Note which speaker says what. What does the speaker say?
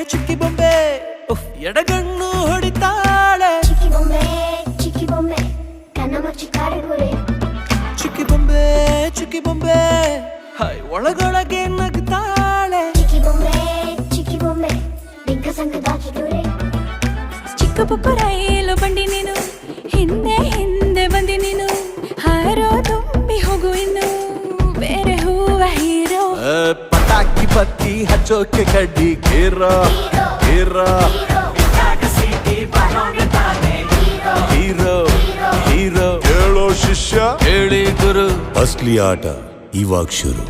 Speaker 1: ಚಿಕ್ಕಿ ಬೊಂಬೆ ಉಫ್ ಎಡಗಣ್ಣು ಹೊಡಿತಾಳೆ
Speaker 2: ಚಿಕ್ಕಿ ಬೊಂಬೆ ಕಣ್ಣ ಮುಚ್ಚಿ ಕಾಡಿಗುರೆ
Speaker 1: ಚಿಕ್ಕಿ ಬೊಂಬೆ ಹೈ ಒಳಗೊಳಗೆ ನಗ್ತಾಳೆ
Speaker 2: ಚಿಕ್ಕಿ ಬೊಂಬೆ ಬಿಗ್ಗ ಸಂಗದಾಕಿದುರೆ
Speaker 3: ಚಿಕ್ಕ ಪುಕ್ಕ ರೈಲು ಬಂಡಿ ನೀನು ಹಿಂದೆ ಹಿಂದೆ ಬಂದಿ ನೀನು ಹಾರೋ ತುಂಬಿ ಹೋಗು ಇನ್ನು ಬೇರೆ ಹೂವ ಹೀರೋ
Speaker 1: ಪಟಾಕಿ ಬತ್ತಿ ಹಚ್ಚೋಕೆ ಕಡ್ಡಿ ಹೀರೋ
Speaker 4: ಹೇಳೋ ಶಿಷ್ಯ
Speaker 1: ಹೇಳಿ ಗುರು
Speaker 4: ಅಸ್ಲಿ ಆಟ ಇವಾಗ ಶುರು.